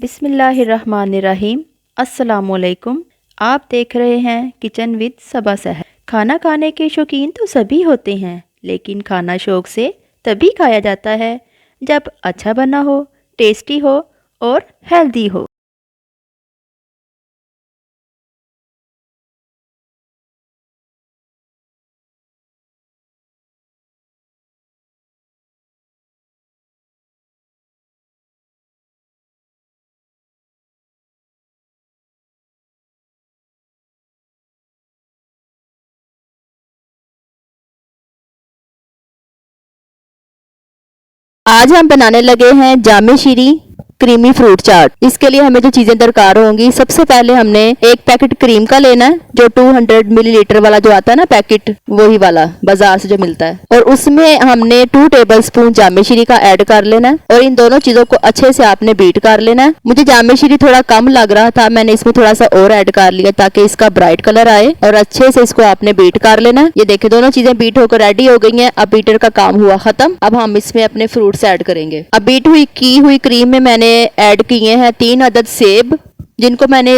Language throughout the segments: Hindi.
बिस्मिल्लाहिर्रहमानिर्रहीम। अस्सलामुअलैकुम। आप देख रहे हैं किचन विद सबा सहर। खाना खाने के शौकीन तो सभी होते हैं, लेकिन खाना शौक से तभी खाया जाता है जब अच्छा बना हो, टेस्टी हो और हेल्दी हो। आज हम बनाने लगे हैं जामे शीरी क्रीमी फ्रूट चाट। इसके लिए हमें जो चीजें दरकार होंगी, सबसे पहले हमने एक पैकेट क्रीम का लेना है, जो 200 मिलीलीटर वाला जो आता है ना पैकेट, वही वाला बाजार से जो मिलता है। और उसमें हमने 2 टेबलस्पून जामे शीरी का ऐड कर लेना है और इन दोनों चीजों को अच्छे से आपने बीट कर लेना है। मुझे जामे शीरी थोड़ा कम लग रहा था, मैंने इसमें थोड़ा सा और ऐड कर लिया ताकि इसका ब्राइट कलर आए। और अच्छे से इसको आपने बीट कर लेना है। ये देखिए दोनों चीजें बीट होकर रेडी हो गई हैं। अब बीटर का काम हुआ खत्म। अब हम इसमें अपने फ्रूट्स ऐड करेंगे। अब बीट की हुई क्रीम में मैंने ऐड किए हैं 3 अदद सेब, जिनको मैंने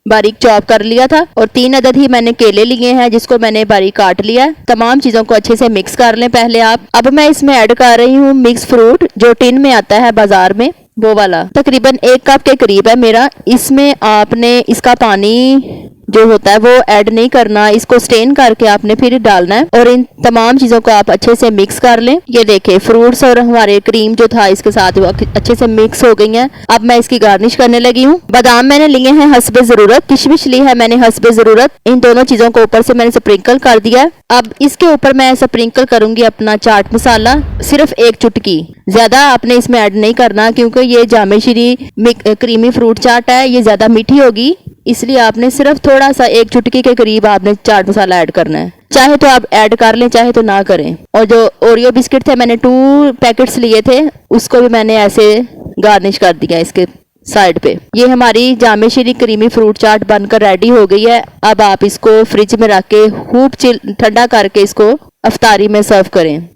बारीक चॉप कर लिया था, और 3 अदद ही मैंने केले लिए हैं, जिसको मैंने बारीक काट लिया है। तमाम चीजों को अच्छे से मिक्स कर लें पहले आप। अब मैं इसमें ऐड कर रही हूँ मिक्स फ्रूट, जो टिन में आता है बाजार में, वो वाला। तकरीबन 1 कप के करीब है मेरा। इसमें आपने इसका पानी जो होता है वो ऐड नहीं करना, इसको स्टेन करके आपने फिर डालना है। और इन तमाम चीजों को आप अच्छे से मिक्स कर लें। ये देखिए फ्रूट्स और हमारे क्रीम जो था इसके साथ वो अच्छे से मिक्स हो गई हैं। अब मैं इसकी गार्निश करने लगी हूँ। बादाम मैंने लिए हैं हस्बे जरूरत, किशमिश ली है मैंने हस्बे जरूरत। इन दोनों चीजों को ऊपर से मैंने स्प्रिंकल कर दिया। अब इसके ऊपर मैं स्प्रिंकल करूंगी अपना चाट मसाला, सिर्फ 1 चुटकी, ज्यादा आपने इसमें ऐड नहीं करना, क्योंकि ये जामे शीरी क्रीमी फ्रूट चाट है, ये ज्यादा मीठी होगी, इसलिए आपने सिर्फ थोड़ा सा 1 चुटकी के करीब आपने चाट मसाला ऐड करना है। चाहे तो आप ऐड कर लें, चाहे तो ना करें। और जो ओरियो बिस्किट थे मैंने 2 पैकेट्स लिए थे, उसको भी मैंने ऐसे गार्निश कर दिया इसके साइड पे। ये हमारी जामे शीरी क्रीमी फ्रूट चाट बनकर रेडी हो गई है। अब आप इसको फ्रिज में रख के खूब ठंडा करके इसको अफ्तारी में सर्व करें।